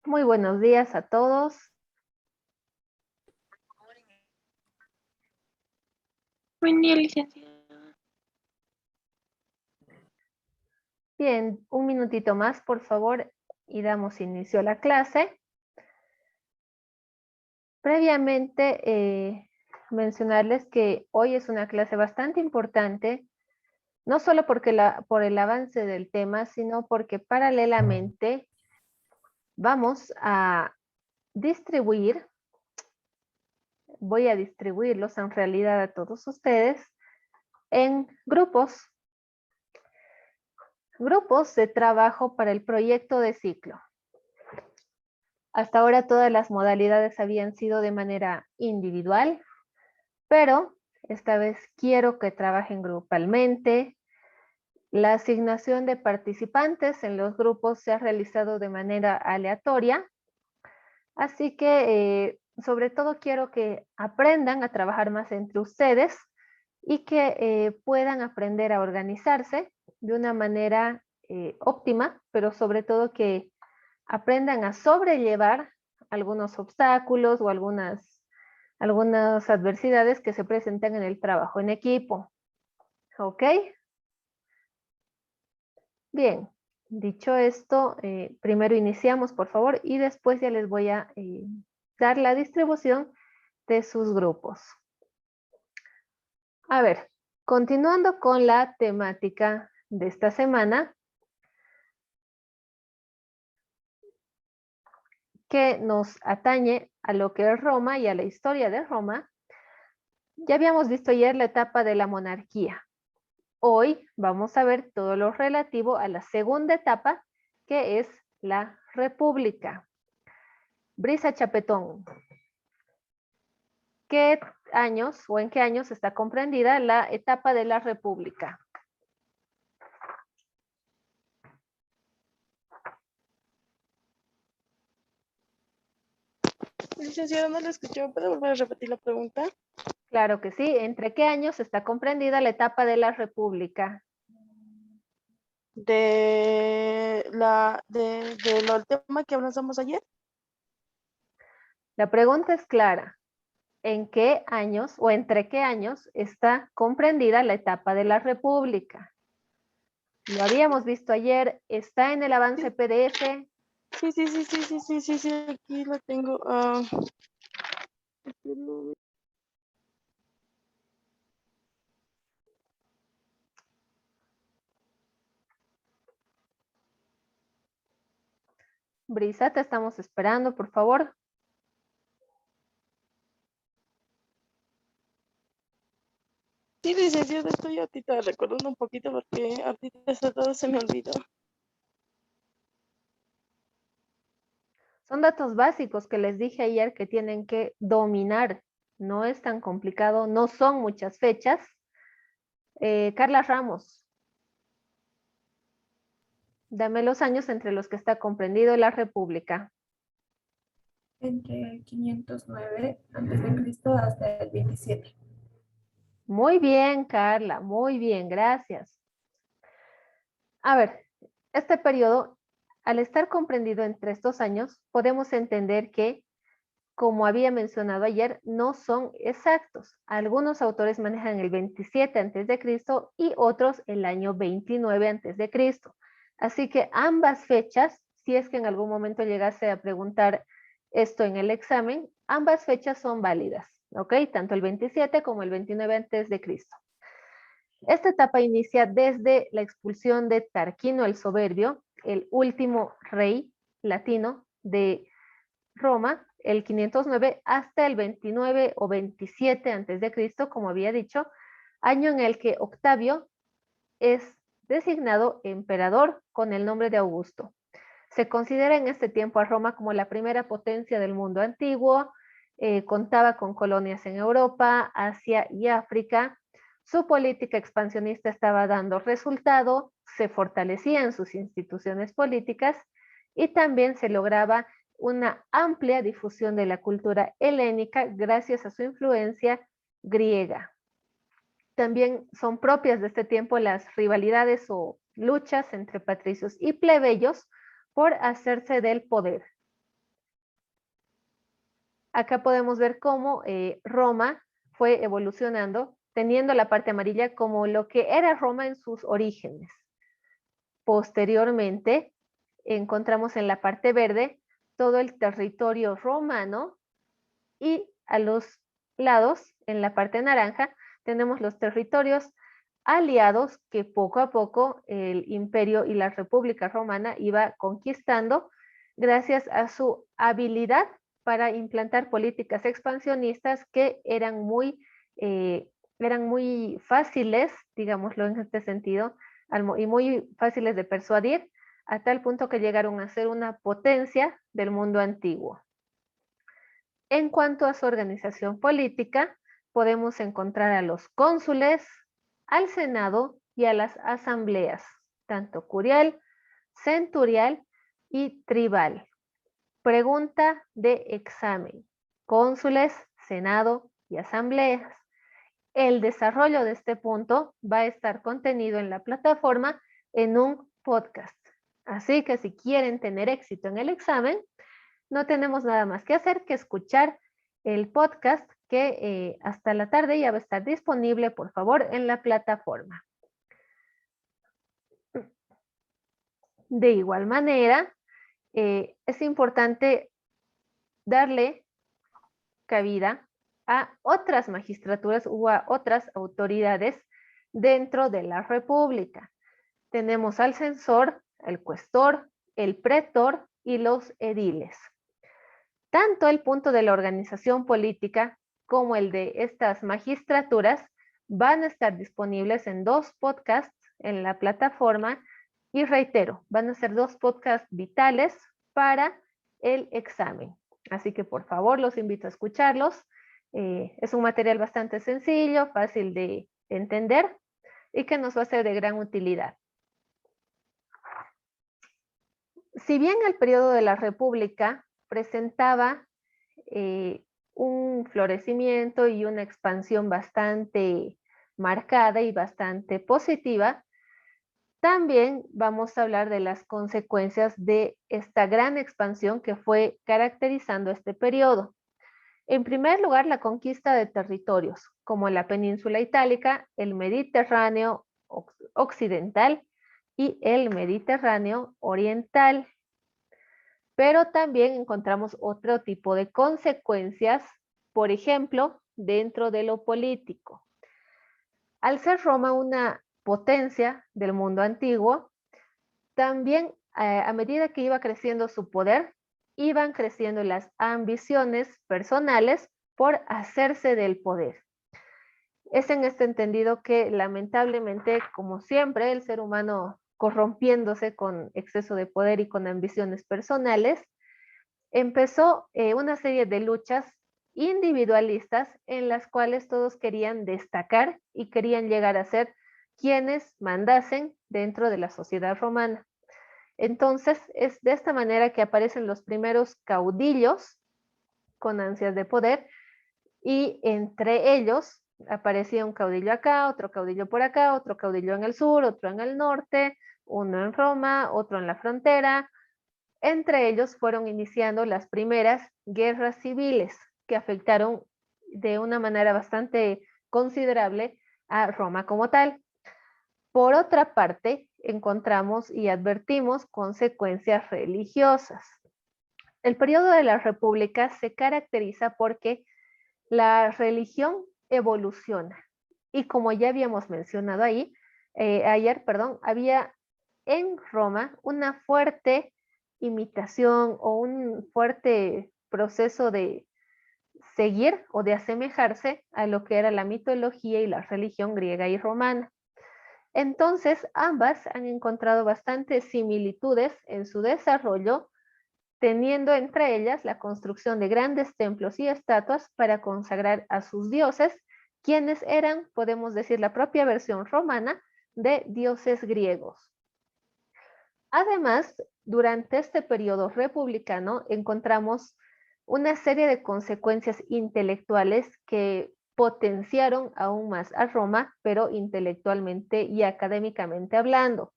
Muy buenos días a todos. Buen día, licenciada. Bien, un minutito más, por favor, y damos inicio a la clase. Previamente, mencionarles que hoy es una clase bastante importante, no solo por el avance del tema, sino porque paralelamente vamos a distribuir, voy a distribuirlos en realidad a todos ustedes en grupos de trabajo para el proyecto de ciclo. Hasta ahora todas las modalidades habían sido de manera individual, pero esta vez quiero que trabajen grupalmente. La asignación de participantes en los grupos se ha realizado de manera aleatoria, así que sobre todo quiero que aprendan a trabajar más entre ustedes y que puedan aprender a organizarse de una manera óptima, pero sobre todo que aprendan a sobrellevar algunos obstáculos o algunas adversidades que se presentan en el trabajo en equipo. ¿Ok? Bien, dicho esto, primero iniciamos, por favor, y después ya les voy a dar la distribución de sus grupos. A ver, continuando con la temática de esta semana, que nos atañe a lo que es Roma y a la historia de Roma. Ya habíamos visto ayer la etapa de la monarquía. Hoy vamos a ver todo lo relativo a la segunda etapa, que es la república. Brisa Chapetón, ¿qué años o en qué años está comprendida la etapa de la república? Licenciada, no la escuché. ¿Puede volver a repetir la pregunta? Claro que sí. ¿Entre qué años está comprendida la etapa de la república? Del tema que avanzamos ayer. La pregunta es clara. ¿En qué años o entre qué años está comprendida la etapa de la república? Lo habíamos visto ayer, está en el avance PDF. Sí, aquí la tengo. Brisa, te estamos esperando, por favor. Sí, licenciada, estoy ahorita recordando un poquito porque ahorita todo se me olvidó. Son datos básicos que les dije ayer que tienen que dominar. No es tan complicado, no son muchas fechas. Carla Ramos, dame los años entre los que está comprendido la República. Entre el 509 a.C. hasta el 27. Muy bien, Carla, muy bien, gracias. A ver, este periodo, al estar comprendido entre estos años, podemos entender que, como había mencionado ayer, no son exactos. Algunos autores manejan el 27 a.C. y otros el año 29 a.C. Así que ambas fechas, si es que en algún momento llegase a preguntar esto en el examen, ambas fechas son válidas, ¿ok? Tanto el 27 como el 29 a.C. Esta etapa inicia desde la expulsión de Tarquino el Soberbio, el último rey latino de Roma, el 509 hasta el 29 o 27 antes de Cristo, como había dicho, año en el que Octavio es designado emperador con el nombre de Augusto. Se considera en este tiempo a Roma como la primera potencia del mundo antiguo, contaba con colonias en Europa, Asia y África. Su política expansionista estaba dando resultado, se fortalecían sus instituciones políticas y también se lograba una amplia difusión de la cultura helénica gracias a su influencia griega. También son propias de este tiempo las rivalidades o luchas entre patricios y plebeyos por hacerse del poder. acá podemos ver cómo Roma fue evolucionando, teniendo la parte amarilla como lo que era Roma en sus orígenes. Posteriormente, encontramos en la parte verde todo el territorio romano y a los lados, en la parte naranja, tenemos los territorios aliados que poco a poco el imperio y la república romana iba conquistando gracias a su habilidad para implantar políticas expansionistas que eran muy fáciles, digámoslo en este sentido, y muy fáciles de persuadir, a tal punto que llegaron a ser una potencia del mundo antiguo. En cuanto a su organización política, podemos encontrar a los cónsules, al Senado y a las asambleas, tanto curial, centurial y tribal. Pregunta de examen: cónsules, Senado y asambleas. El desarrollo de este punto va a estar contenido en la plataforma en un podcast. Así que si quieren tener éxito en el examen, no tenemos nada más que hacer que escuchar el podcast que hasta la tarde ya va a estar disponible, por favor, en la plataforma. De igual manera, es importante darle cabida a otras magistraturas o a otras autoridades dentro de la República. Tenemos al censor, el cuestor, el pretor y los ediles. Tanto el punto de la organización política como el de estas magistraturas van a estar disponibles en 2 podcasts en la plataforma y reitero, van a ser 2 podcasts vitales para el examen. Así que por favor los invito a escucharlos. Es un material bastante sencillo, fácil de entender y que nos va a ser de gran utilidad. Si bien el periodo de la República presentaba un florecimiento y una expansión bastante marcada y bastante positiva, también vamos a hablar de las consecuencias de esta gran expansión que fue caracterizando este periodo. En primer lugar, la conquista de territorios, como la península itálica, el Mediterráneo occidental y el Mediterráneo oriental. Pero también encontramos otro tipo de consecuencias, por ejemplo, dentro de lo político. Al ser Roma una potencia del mundo antiguo, también a medida que iba creciendo su poder, iban creciendo las ambiciones personales por hacerse del poder. Es en este entendido que lamentablemente, como siempre, el ser humano corrompiéndose con exceso de poder y con ambiciones personales, empezó una serie de luchas individualistas en las cuales todos querían destacar y querían llegar a ser quienes mandasen dentro de la sociedad romana. Entonces, es de esta manera que aparecen los primeros caudillos con ansias de poder y entre ellos aparecía un caudillo acá, otro caudillo por acá, otro caudillo en el sur, otro en el norte, uno en Roma, otro en la frontera. Entre ellos fueron iniciando las primeras guerras civiles que afectaron de una manera bastante considerable a Roma como tal. Por otra parte, encontramos y advertimos consecuencias religiosas. El periodo de la República se caracteriza porque la religión evoluciona. Y como ya habíamos mencionado ayer, había en Roma una fuerte imitación o un fuerte proceso de seguir o de asemejarse a lo que era la mitología y la religión griega y romana. Entonces, ambas han encontrado bastantes similitudes en su desarrollo, teniendo entre ellas la construcción de grandes templos y estatuas para consagrar a sus dioses, quienes eran, podemos decir, la propia versión romana de dioses griegos. Además, durante este periodo republicano encontramos una serie de consecuencias intelectuales que potenciaron aún más a Roma, pero intelectualmente y académicamente hablando.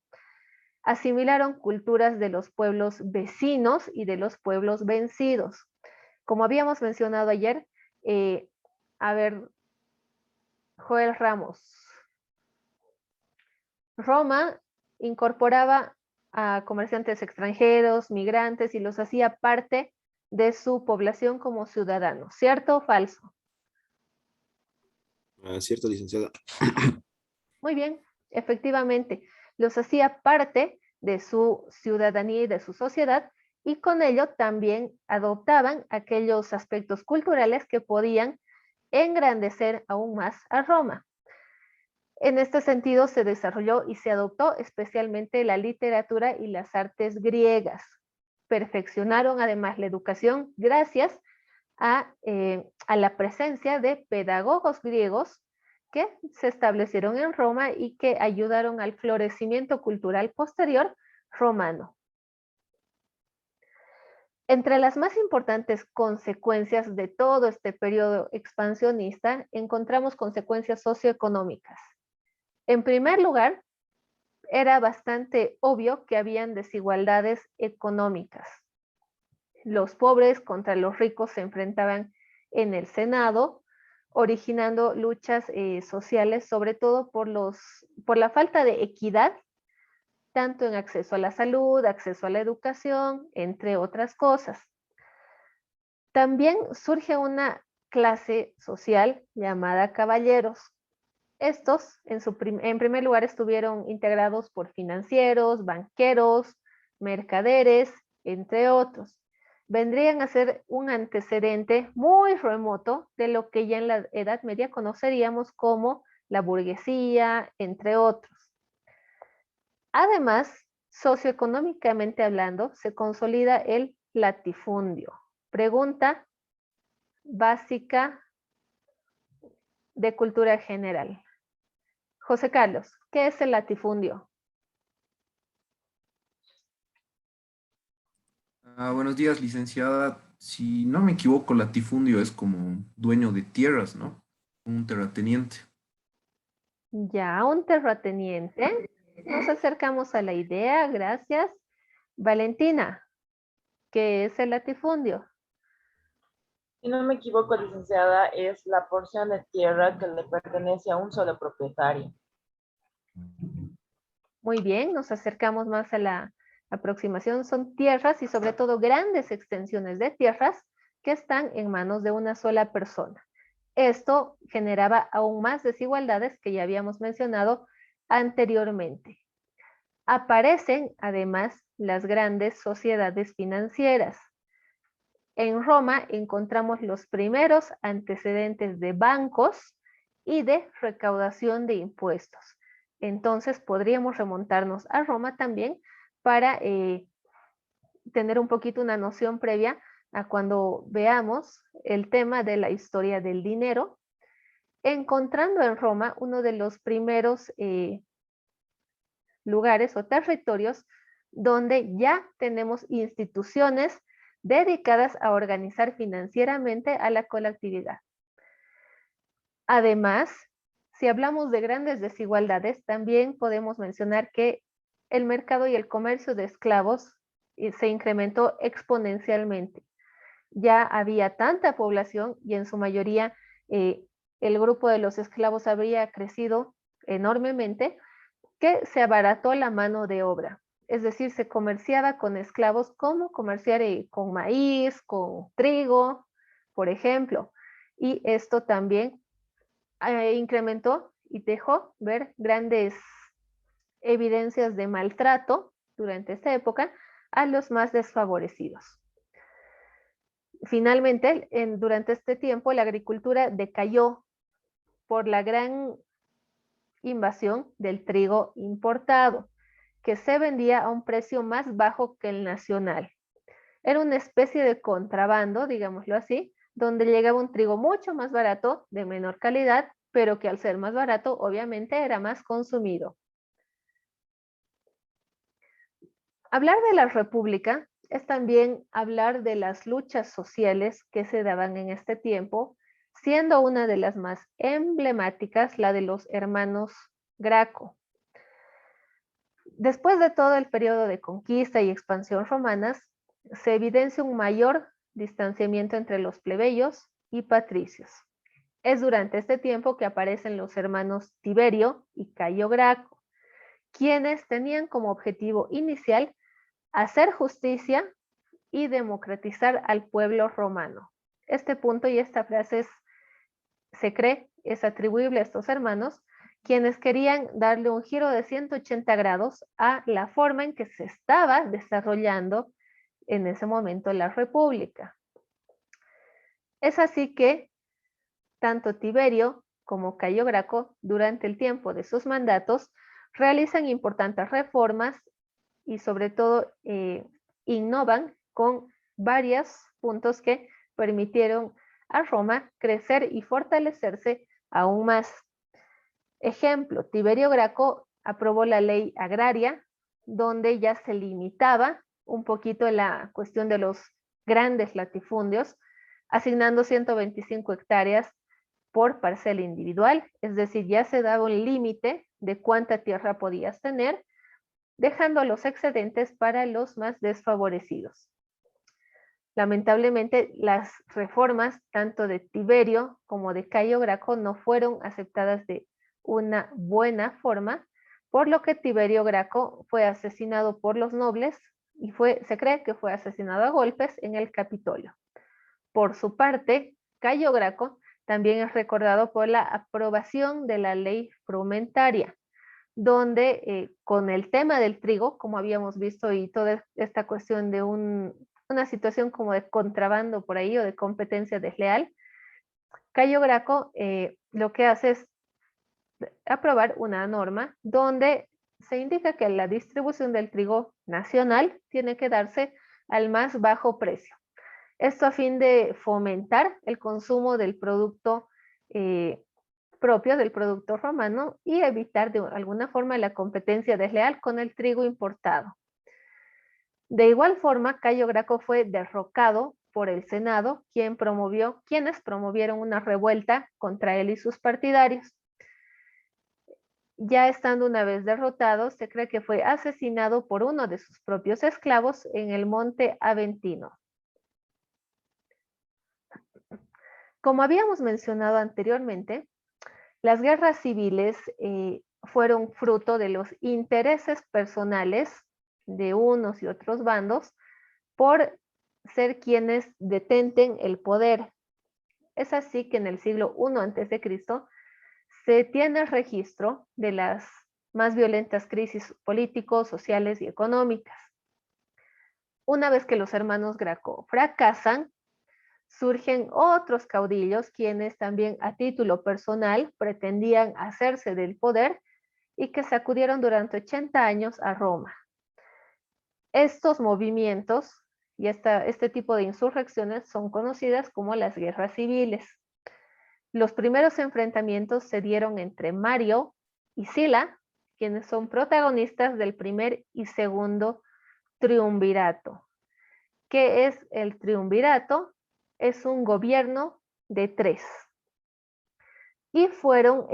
Asimilaron culturas de los pueblos vecinos y de los pueblos vencidos. Como habíamos mencionado ayer, a ver, Joel Ramos. Roma incorporaba a comerciantes extranjeros, migrantes, y los hacía parte de su población como ciudadanos. ¿Cierto o falso? Cierto, licenciada. Muy bien, efectivamente, los hacía parte de su ciudadanía y de su sociedad, y con ello también adoptaban aquellos aspectos culturales que podían engrandecer aún más a Roma. En este sentido se desarrolló y se adoptó especialmente la literatura y las artes griegas. Perfeccionaron además la educación gracias a la presencia de pedagogos griegos que se establecieron en Roma y que ayudaron al florecimiento cultural posterior romano. Entre las más importantes consecuencias de todo este periodo expansionista encontramos consecuencias socioeconómicas. En primer lugar, era bastante obvio que habían desigualdades económicas. Los pobres contra los ricos se enfrentaban en el Senado, originando luchas sociales, sobre todo por la falta de equidad, tanto en acceso a la salud, acceso a la educación, entre otras cosas. También surge una clase social llamada caballeros. Estos, en primer lugar, estuvieron integrados por financieros, banqueros, mercaderes, entre otros. Vendrían a ser un antecedente muy remoto de lo que ya en la Edad Media conoceríamos como la burguesía, entre otros. Además, socioeconómicamente hablando, se consolida el latifundio. Pregunta básica de cultura general. José Carlos, ¿qué es el latifundio? Buenos días, licenciada. Si no me equivoco, latifundio es como dueño de tierras, ¿no? Un terrateniente. Ya, un terrateniente. Nos acercamos a la idea, gracias. Valentina, ¿qué es el latifundio? Si no me equivoco, licenciada, es la porción de tierra que le pertenece a un solo propietario. Muy bien, nos acercamos más a la aproximación. Son tierras y sobre todo grandes extensiones de tierras que están en manos de una sola persona. Esto generaba aún más desigualdades que ya habíamos mencionado anteriormente. Aparecen además las grandes sociedades financieras. En Roma encontramos los primeros antecedentes de bancos y de recaudación de impuestos. Entonces podríamos remontarnos a Roma también para tener un poquito una noción previa a cuando veamos el tema de la historia del dinero, encontrando en Roma uno de los primeros lugares o territorios donde ya tenemos instituciones dedicadas a organizar financieramente a la colectividad. Además, si hablamos de grandes desigualdades, también podemos mencionar que el mercado y el comercio de esclavos se incrementó exponencialmente. Ya había tanta población y en su mayoría el grupo de los esclavos habría crecido enormemente, que se abarató la mano de obra. Es decir, se comerciaba con esclavos como comerciar con maíz, con trigo, por ejemplo. Y esto también incrementó y dejó ver grandes evidencias de maltrato durante esta época a los más desfavorecidos. Finalmente, durante este tiempo, la agricultura decayó por la gran invasión del trigo importado, que se vendía a un precio más bajo que el nacional. Era una especie de contrabando, digámoslo así, donde llegaba un trigo mucho más barato, de menor calidad, pero que al ser más barato, obviamente era más consumido. Hablar de la República es también hablar de las luchas sociales que se daban en este tiempo, siendo una de las más emblemáticas la de los hermanos Graco. Después de todo el periodo de conquista y expansión romanas, se evidencia un mayor distanciamiento entre los plebeyos y patricios. Es durante este tiempo que aparecen los hermanos Tiberio y Cayo Graco, quienes tenían como objetivo inicial hacer justicia y democratizar al pueblo romano. Este punto y esta frase se cree es atribuible a estos hermanos, quienes querían darle un giro de 180 grados a la forma en que se estaba desarrollando en ese momento la República. Es así que tanto Tiberio como Cayo Graco, durante el tiempo de sus mandatos, realizan importantes reformas y sobre todo innovan con varios puntos que permitieron a Roma crecer y fortalecerse aún más. Ejemplo, Tiberio Graco aprobó la ley agraria, donde ya se limitaba un poquito la cuestión de los grandes latifundios, asignando 125 hectáreas por parcela individual, es decir, ya se daba un límite de cuánta tierra podías tener, dejando los excedentes para los más desfavorecidos. Lamentablemente, las reformas tanto de Tiberio como de Cayo Graco no fueron aceptadas de una buena forma, por lo que Tiberio Graco fue asesinado por los nobles y se cree que fue asesinado a golpes en el Capitolio. Por su parte, Cayo Graco también es recordado por la aprobación de la ley frumentaria, donde con el tema del trigo, como habíamos visto, y toda esta cuestión de una situación como de contrabando por ahí o de competencia desleal, Cayo Graco lo que hace es aprobar una norma donde se indica que la distribución del trigo nacional tiene que darse al más bajo precio. Esto a fin de fomentar el consumo del producto propio, del producto romano, y evitar de alguna forma la competencia desleal con el trigo importado. De igual forma, Cayo Graco fue derrocado por el Senado, quienes promovieron una revuelta contra él y sus partidarios. Ya estando una vez derrotado, se cree que fue asesinado por uno de sus propios esclavos en el monte Aventino. Como habíamos mencionado anteriormente, las guerras civiles fueron fruto de los intereses personales de unos y otros bandos por ser quienes detenten el poder. Es así que en el siglo I a.C. se tiene registro de las más violentas crisis políticos, sociales y económicas. Una vez que los hermanos Graco fracasan, surgen otros caudillos quienes también a título personal pretendían hacerse del poder y que sacudieron durante 80 años a Roma. Estos movimientos y este tipo de insurrecciones son conocidas como las guerras civiles. Los primeros enfrentamientos se dieron entre Mario y Sila, quienes son protagonistas del primer y segundo triunvirato. ¿Qué es el triunvirato? Es un gobierno de 3. Y fueron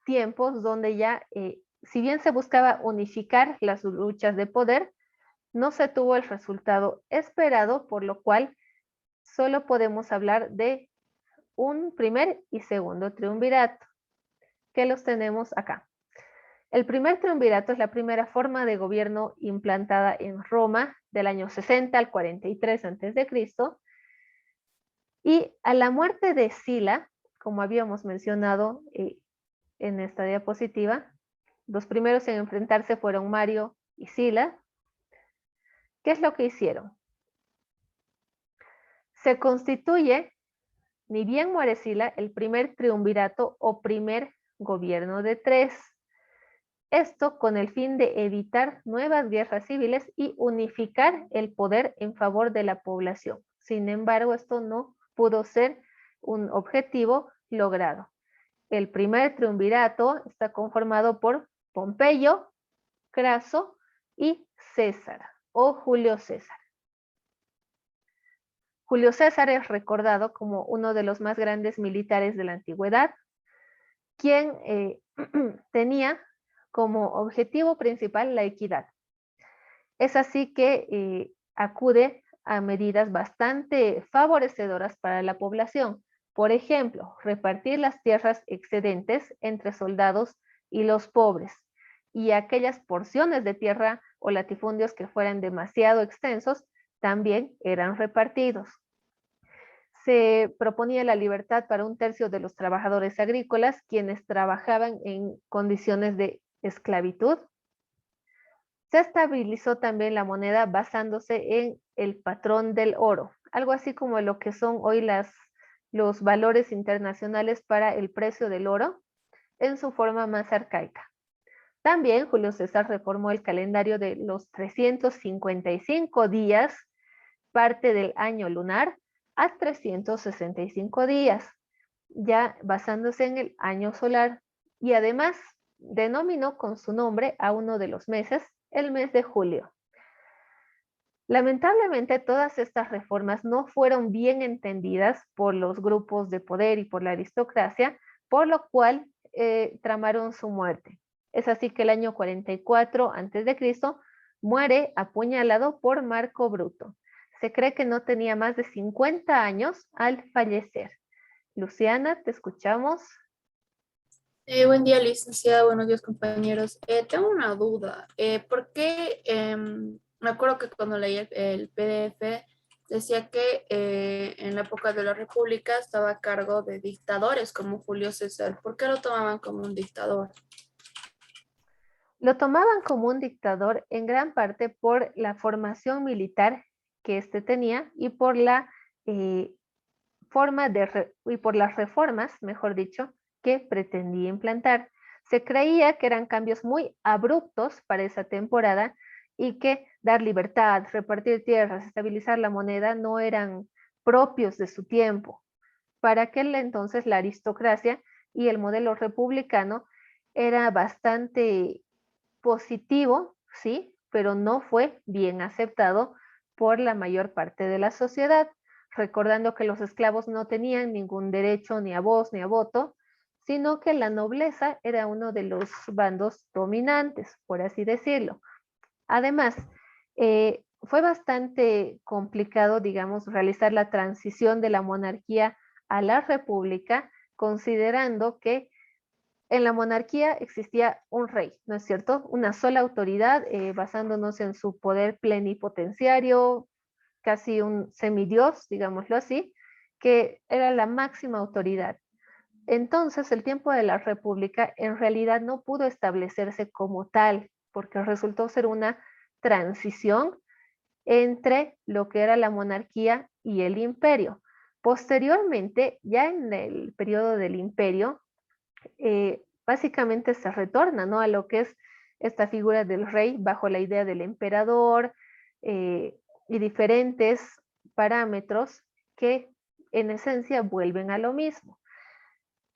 tiempos donde ya, si bien se buscaba unificar las luchas de poder, no se tuvo el resultado esperado, por lo cual solo podemos hablar de un primer y segundo triunvirato, que los tenemos acá. El primer triunvirato es la primera forma de gobierno implantada en Roma del año 60 al 43 a.C., y a la muerte de Sila, como habíamos mencionado en esta diapositiva, los primeros en enfrentarse fueron Mario y Sila. ¿Qué es lo que hicieron? Se constituye, ni bien muere Sila, el primer triunvirato o primer gobierno de 3. Esto con el fin de evitar nuevas guerras civiles y unificar el poder en favor de la población. Sin embargo, esto no pudo ser un objetivo logrado. El primer triunvirato está conformado por Pompeyo, Craso y César, o Julio César. Julio César es recordado como uno de los más grandes militares de la antigüedad, quien tenía como objetivo principal la equidad. Es así que acude a medidas bastante favorecedoras para la población. Por ejemplo, repartir las tierras excedentes entre soldados y los pobres, y aquellas porciones de tierra o latifundios que fueran demasiado extensos también eran repartidos. Se proponía la libertad para un tercio de los trabajadores agrícolas, quienes trabajaban en condiciones de esclavitud. Se estabilizó también la moneda basándose en el patrón del oro, algo así como lo que son hoy los valores internacionales para el precio del oro en su forma más arcaica. También Julio César reformó el calendario de los 355 días, parte del año lunar, a 365 días, ya basándose en el año solar, y además denominó con su nombre a uno de los meses, el mes de julio. Lamentablemente, todas estas reformas no fueron bien entendidas por los grupos de poder y por la aristocracia, por lo cual tramaron su muerte. Es así que el año 44 a.C. muere apuñalado por Marco Bruto. Se cree que no tenía más de 50 años al fallecer. Luciana, te escuchamos. Buen día, licenciada. Buenos días, compañeros. Tengo una duda. ¿Por qué? Me acuerdo que cuando leí el PDF decía que en la época de la República estaba a cargo de dictadores como Julio César. ¿Por qué lo tomaban como un dictador? Lo tomaban como un dictador en gran parte por la formación militar que éste tenía y por la y por las reformas, mejor dicho, que pretendía implantar. Se creía que eran cambios muy abruptos para esa temporada y que dar libertad, repartir tierras, estabilizar la moneda no eran propios de su tiempo. Para aquel entonces la aristocracia y el modelo republicano era bastante positivo, sí, pero no fue bien aceptado por la mayor parte de la sociedad, recordando que los esclavos no tenían ningún derecho ni a voz ni a voto, sino que la nobleza era uno de los bandos dominantes, por así decirlo. Además, fue bastante complicado, digamos, realizar la transición de la monarquía a la república, considerando que en la monarquía existía un rey, ¿no es cierto? Una sola autoridad, basándonos en su poder plenipotenciario, casi un semidios, digámoslo así, que era la máxima autoridad. Entonces, el tiempo de la república en realidad no pudo establecerse como tal, porque resultó ser una transición entre lo que era la monarquía y el imperio. Posteriormente, ya en el periodo del imperio, básicamente se retorna, ¿no?, a lo que es esta figura del rey bajo la idea del emperador y diferentes parámetros que en esencia vuelven a lo mismo.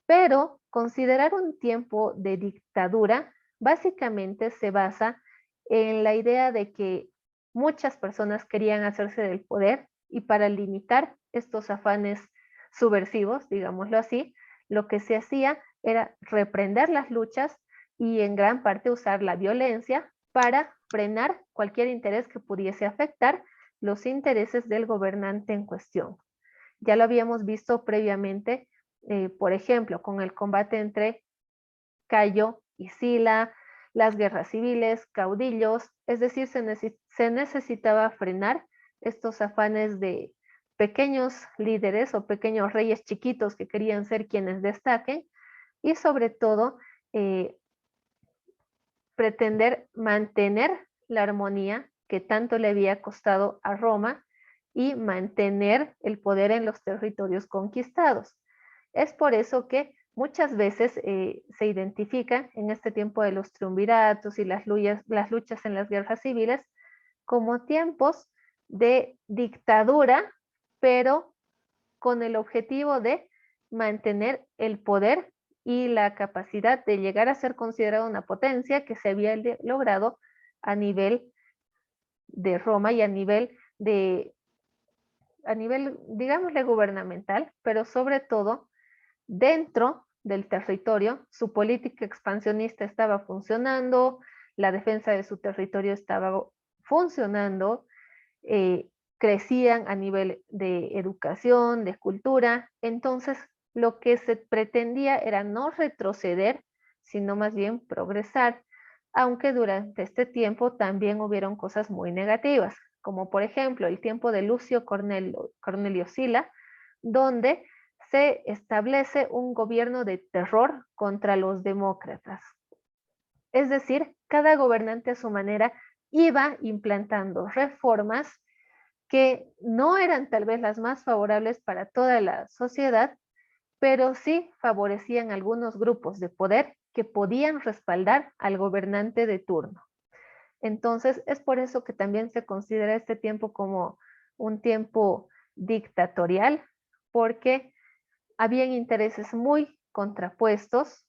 Pero considerar un tiempo de dictadura básicamente se basa en la idea de que muchas personas querían hacerse del poder y para limitar estos afanes subversivos, digámoslo así, lo que se hacía era reprender las luchas y en gran parte usar la violencia para frenar cualquier interés que pudiese afectar los intereses del gobernante en cuestión. Ya lo habíamos visto previamente, por ejemplo, con el combate entre Cayo y Sila, las guerras civiles, caudillos, es decir, se necesitaba frenar estos afanes de pequeños líderes o pequeños reyes chiquitos que querían ser quienes destaquen y sobre todo pretender mantener la armonía que tanto le había costado a Roma y mantener el poder en los territorios conquistados. Es por eso que muchas veces se identifica en este tiempo de los triunviratos y las luchas en las guerras civiles como tiempos de dictadura, pero con el objetivo de mantener el poder y la capacidad de llegar a ser considerada una potencia que se había logrado a nivel de Roma y a nivel, digámosle, gubernamental, pero sobre todo dentro del territorio. Su política expansionista estaba funcionando, la defensa de su territorio estaba funcionando, crecían a nivel de educación, de cultura. Entonces, lo que se pretendía era no retroceder, sino más bien progresar, aunque durante este tiempo también hubieron cosas muy negativas, como por ejemplo el tiempo de Lucio Cornelio Sila, donde se establece un gobierno de terror contra los demócratas. Es decir, cada gobernante a su manera iba implantando reformas que no eran tal vez las más favorables para toda la sociedad, pero sí favorecían algunos grupos de poder que podían respaldar al gobernante de turno. Entonces, es por eso que también se considera este tiempo como un tiempo dictatorial, porque habían intereses muy contrapuestos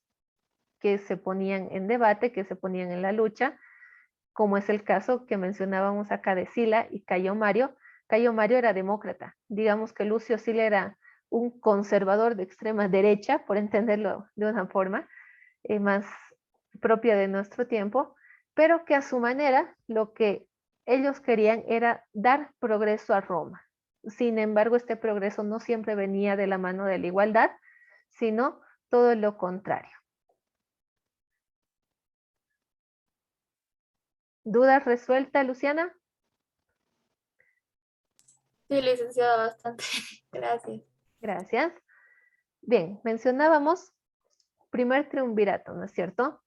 que se ponían en debate, que se ponían en la lucha, como es el caso que mencionábamos acá de Sila y Cayo Mario. Cayo Mario era demócrata. Digamos que Lucio Sila era un conservador de extrema derecha, por entenderlo de una forma más propia de nuestro tiempo, pero que a su manera lo que ellos querían era dar progreso a Roma. Sin embargo, este progreso no siempre venía de la mano de la igualdad, sino todo lo contrario. ¿Dudas resueltas, Luciana? Sí, licenciada, bastante. Gracias. Gracias. Bien, mencionábamos primer triunvirato, ¿no es cierto?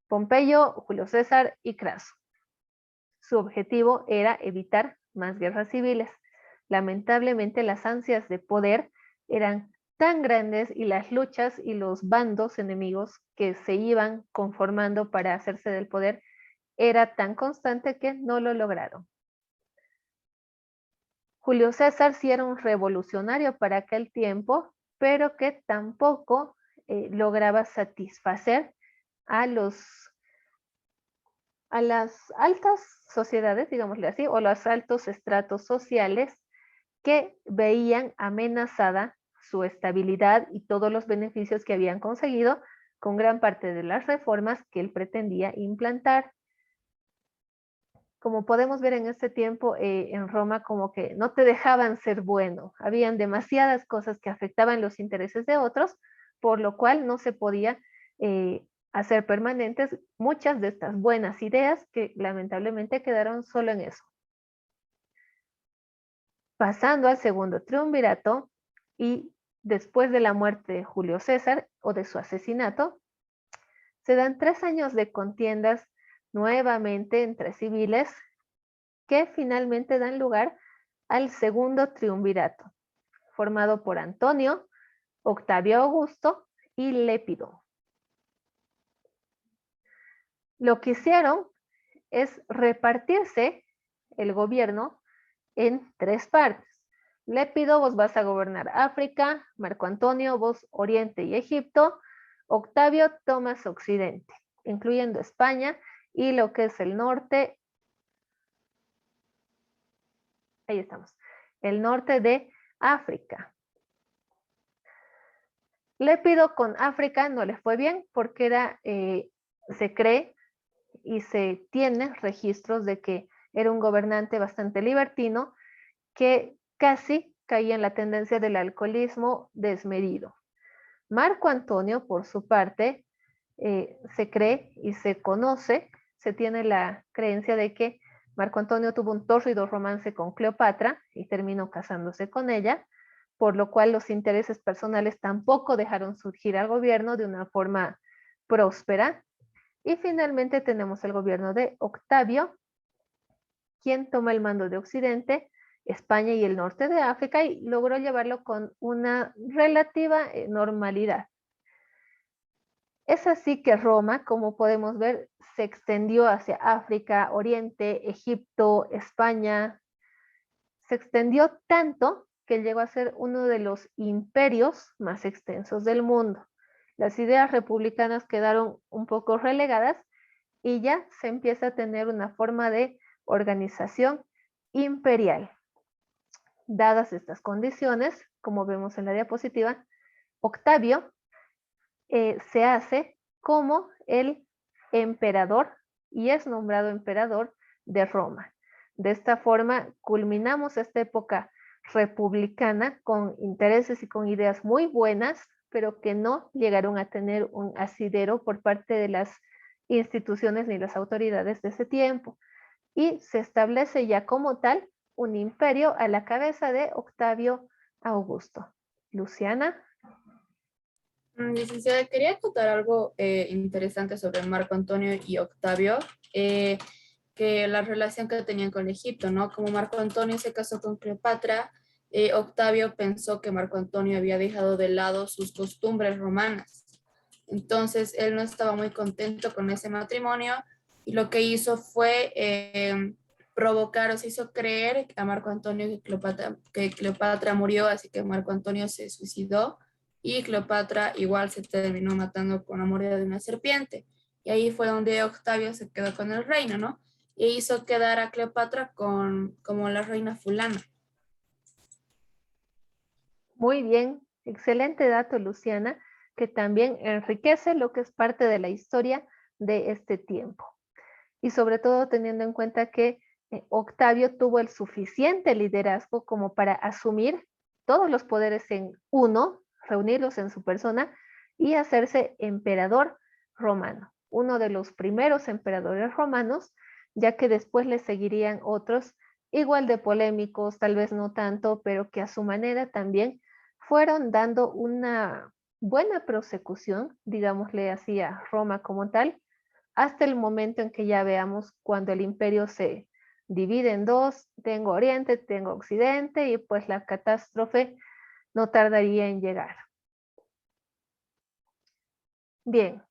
Pompeyo, Julio César y Craso. Su objetivo era evitar más guerras civiles. Lamentablemente, las ansias de poder eran tan grandes y las luchas y los bandos enemigos que se iban conformando para hacerse del poder era tan constante que no lo lograron. Julio César sí era un revolucionario para aquel tiempo, pero que tampoco lograba satisfacer a las altas sociedades, digámosle así, o los altos estratos sociales que veían amenazada su estabilidad y todos los beneficios que habían conseguido con gran parte de las reformas que él pretendía implantar. Como podemos ver en este tiempo en Roma, como que no te dejaban ser bueno, habían demasiadas cosas que afectaban los intereses de otros, por lo cual no se podía hacer permanentes muchas de estas buenas ideas que lamentablemente quedaron solo en eso. Pasando al segundo triunvirato y después de la muerte de Julio César o de su asesinato, se dan 3 años de contiendas nuevamente entre civiles que finalmente dan lugar al segundo triunvirato, formado por Antonio, Octavio Augusto y Lépido. Lo que hicieron es repartirse el gobierno en 3 partes. Lépido, vos vas a gobernar África, Marco Antonio, vos Oriente y Egipto, Octavio tomas Occidente, incluyendo España y lo que es el norte. Ahí estamos, el norte de África. Lépido con África no le fue bien porque se cree y se tiene registros de que era un gobernante bastante libertino que casi caía en la tendencia del alcoholismo desmedido. Marco Antonio, por su parte, se cree y se conoce, se tiene la creencia de que Marco Antonio tuvo un tórrido romance con Cleopatra y terminó casándose con ella, por lo cual los intereses personales tampoco dejaron surgir al gobierno de una forma próspera. Y finalmente tenemos el gobierno de Octavio, quien toma el mando de Occidente, España y el norte de África y logró llevarlo con una relativa normalidad. Es así que Roma, como podemos ver, se extendió hacia África, Oriente, Egipto, España. Se extendió tanto que llegó a ser uno de los imperios más extensos del mundo. Las ideas republicanas quedaron un poco relegadas y ya se empieza a tener una forma de organización imperial. Dadas estas condiciones, como vemos en la diapositiva, Octavio se hace como el emperador y es nombrado emperador de Roma. De esta forma, culminamos esta época republicana con intereses y con ideas muy buenas, pero que no llegaron a tener un asidero por parte de las instituciones ni las autoridades de ese tiempo. Y se establece ya como tal un imperio a la cabeza de Octavio Augusto. Luciana. Licenciada, quería contar algo interesante sobre Marco Antonio y Octavio, que la relación que tenían con Egipto, ¿no? Como Marco Antonio se casó con Cleopatra, Octavio pensó que Marco Antonio había dejado de lado sus costumbres romanas. Entonces, él no estaba muy contento con ese matrimonio y lo que hizo fue provocar o se hizo creer a Marco Antonio que Cleopatra murió, así que Marco Antonio se suicidó y Cleopatra igual se terminó matando con la mordida de una serpiente. Y ahí fue donde Octavio se quedó con el reino, ¿no? E hizo quedar a Cleopatra como la reina fulana. Muy bien, excelente dato, Luciana, que también enriquece lo que es parte de la historia de este tiempo. Y sobre todo teniendo en cuenta que Octavio tuvo el suficiente liderazgo como para asumir todos los poderes en uno, reunirlos en su persona y hacerse emperador romano, uno de los primeros emperadores romanos, ya que después le seguirían otros igual de polémicos, tal vez no tanto, pero que a su manera también fueron dando una buena prosecución, digámosle así, a Roma como tal, hasta el momento en que ya veamos cuando el imperio se divide en dos, tengo Oriente, tengo Occidente, y pues la catástrofe no tardaría en llegar. Bien,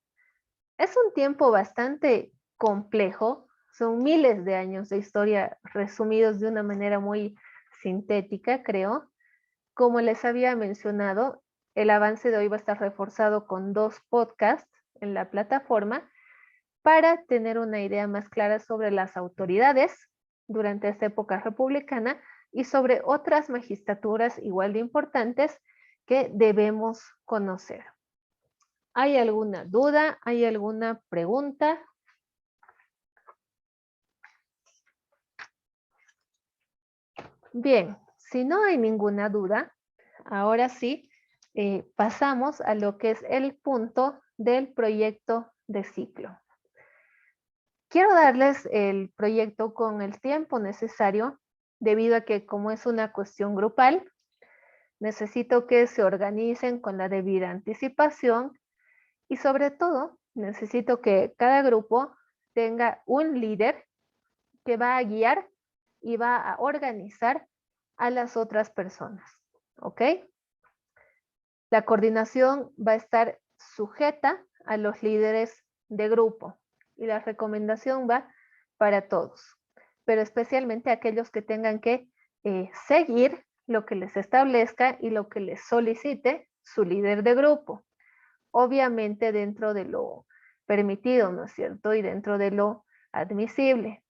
es un tiempo bastante complejo, son miles de años de historia resumidos de una manera muy sintética, creo. Como les había mencionado, el avance de hoy va a estar reforzado con 2 podcasts en la plataforma para tener una idea más clara sobre las autoridades durante esta época republicana y sobre otras magistraturas igual de importantes que debemos conocer. ¿Hay alguna duda? ¿Hay alguna pregunta? Bien, si no hay ninguna duda, ahora sí, pasamos a lo que es el punto del proyecto de ciclo. Quiero darles el proyecto con el tiempo necesario, debido a que como es una cuestión grupal, necesito que se organicen con la debida anticipación y sobre todo necesito que cada grupo tenga un líder que va a guiar y va a organizar a las otras personas, ¿ok? La coordinación va a estar sujeta a los líderes de grupo y la recomendación va para todos, pero especialmente aquellos que tengan que seguir lo que les establezca y lo que les solicite su líder de grupo. Obviamente dentro de lo permitido, ¿no es cierto? Y dentro de lo admisible.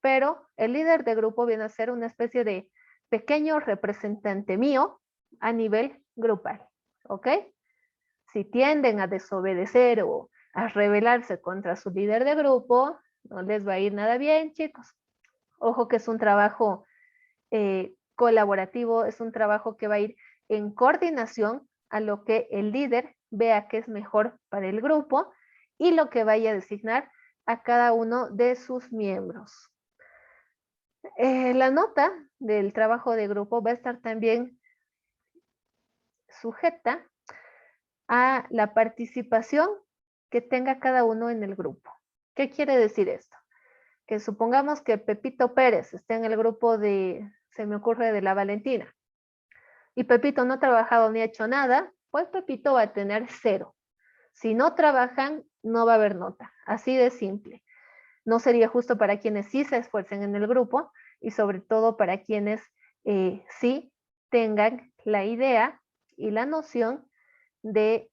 Pero el líder de grupo viene a ser una especie de pequeño representante mío a nivel grupal, ¿ok? Si tienden a desobedecer o a rebelarse contra su líder de grupo, no les va a ir nada bien, chicos. Ojo que es un trabajo colaborativo, es un trabajo que va a ir en coordinación a lo que el líder vea que es mejor para el grupo y lo que vaya a designar a cada uno de sus miembros. La nota del trabajo de grupo va a estar también sujeta a la participación que tenga cada uno en el grupo. ¿Qué quiere decir esto? Que supongamos que Pepito Pérez está en el grupo de, se me ocurre, de la Valentina, y Pepito no ha trabajado ni ha hecho nada, pues Pepito va a tener 0. Si no trabajan, no va a haber nota. Así de simple. No sería justo para quienes sí se esfuercen en el grupo y sobre todo para quienes sí tengan la idea y la noción de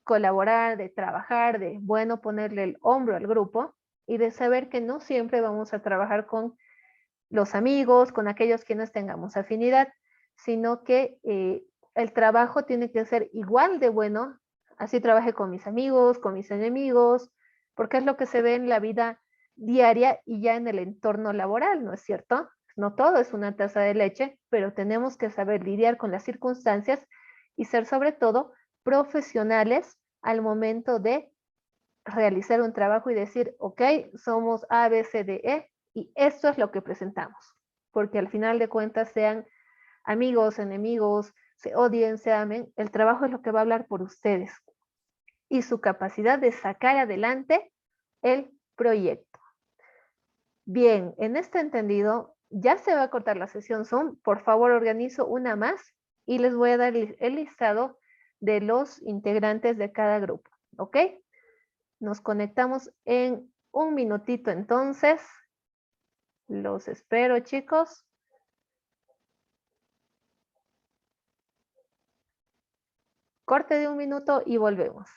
colaborar, de trabajar, de, bueno, ponerle el hombro al grupo y de saber que no siempre vamos a trabajar con los amigos, con aquellos que no tengamos afinidad, sino que el trabajo tiene que ser igual de bueno, así trabaje con mis amigos, con mis enemigos, porque es lo que se ve en la vida diaria y ya en el entorno laboral, ¿no es cierto? No todo es una taza de leche, pero tenemos que saber lidiar con las circunstancias y ser sobre todo profesionales al momento de realizar un trabajo y decir, ok, somos A, B, C, D, E y esto es lo que presentamos. Porque al final de cuentas sean amigos, enemigos, se odien, se amen, el trabajo es lo que va a hablar por ustedes y su capacidad de sacar adelante el proyecto. Bien, en este entendido, ya se va a cortar la sesión Zoom. Por favor, organizo una más y les voy a dar el listado de los integrantes de cada grupo. ¿Ok? Nos conectamos en un minutito entonces. Los espero, chicos. Corte de un minuto y volvemos.